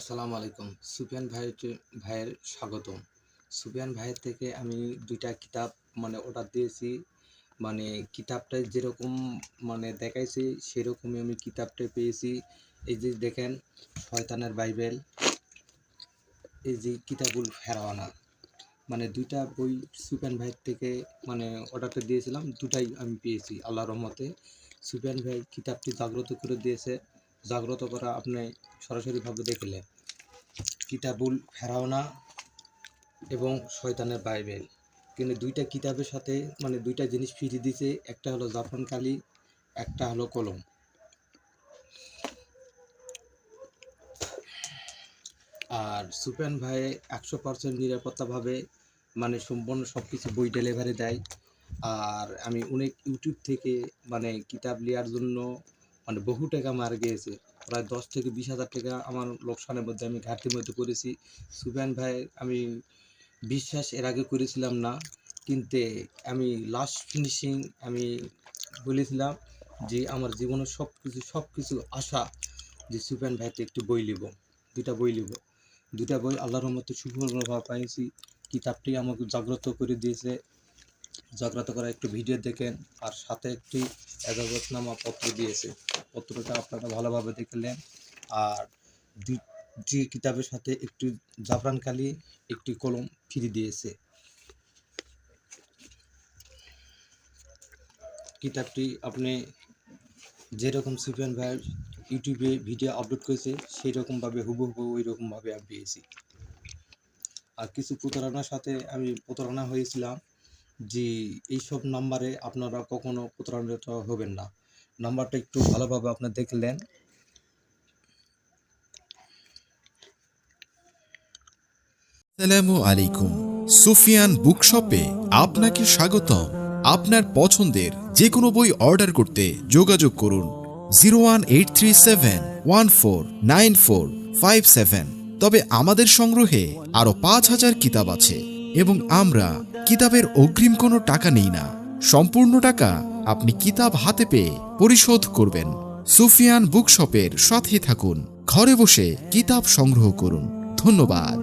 আসসালামু আলাইকুম। সুফিয়ান ভাইয়ের স্বাগতম। সুফিয়ান ভাইয়ের থেকে আমি ২ টা কিতাব অর্ডার দিয়েছি। কিতাবটায় যেরকম দেখাইছে সেরকমই আমি কিতাবটা পেয়েছি। এই যে দেখেন, শয়তানের বাইবেল, এই যে কিতাবুল ফেরাওয়ানা। ২ টা বই সুফিয়ান ভাইয়ের থেকে অর্ডারটা দিয়েছিলাম। ২ টাই আমি পেয়েছি আল্লাহর রহমতে। সুফিয়ান ভাই কিতাবটি জাগ্রত করে দিয়েছে। জাগ্রত করা আপনি সরাসরিভাবে দেখলেন। কিতাবুল ফেরাওনা এবং শয়তানের বাইবেল। কিন্তু ২ টা কিতাবের সাথে ২ টা জিনিস ফ্রি দিছে। একটা হলো জাফরান কালি, একটা হলো কলম। আর সুফিয়ান ভাই ১০০% নিরাপত্তাভাবে সম্পূর্ণ সব কিছু বই ডেলিভারি দেয়। আর আমি অনেক ইউটিউব থেকে কিতাব নেওয়ার জন্য বহু টাকা মার গিয়েছে। প্রায় ১০ থেকে ২০,০০০ টাকা আমার লোকসানের মধ্যে আমি ঘাটতির মধ্যে করেছি। সুফিয়ান ভাই আমি বিশ্বাস এর আগে করেছিলাম না, কিন্তু আমি লাস্ট ফিনিশিং আমি বলেছিলাম যে আমার জীবনের সব কিছু আশা যে সুফিয়ান ভাইতে একটু বই নিব, ২টা বই নিব। ২টা বই আল্লাহর রহমতে সুফলভাবে পাইছি। কিতাবটি আমাকে জাগ্রত করে দিয়েছে। জাগ্রত করা একটু ভিডিও দেখেন, আর সাথে একটি এজাজতনামা পত্র দিয়েছে। পত্রটা আপনারা ভালোভাবে দেখলেন। আর দুটি কিতাবের সাথে একটু জাফরান কালি, একটি কলম ফ্রি দিয়েছে। কিতাবটি আপনি যেরকম সুফিয়ান ভাইয়ের ইউটিউবে ভিডিও আপলোড করেছে সেই রকমভাবে হুবহু ওই রকমভাবে আমি পেয়েছি। আর কিছু প্রতারণার সাথে আমি প্রতারণা হয়েছিলাম যে এইসব নাম্বারে আপনারা কখনো প্রতারণাটা হবেন না। নাম্বারটা একটু ভালোভাবে আপনারা দেখলেন। আসসালামু আলাইকুম। সুফিয়ান বুকশপে আপনাকে স্বাগতম। আপনার পছন্দের যে কোনো বই অর্ডার করতে যোগাযোগ করুন 01837149457। তবে আমাদের সংগ্রহে আরো ৫,০০০ কিতাব আছে এবং আমরা কিতাবের অগ্রিম কোনো টাকা নেই না। সম্পূর্ণ টাকা আপনি কিতাব হাতে পেয়ে পরিশোধ করবেন। সুফিয়ান বুকশপের সাথে থাকুন, ঘরে বসে কিতাব সংগ্রহ করুন। ধন্যবাদ।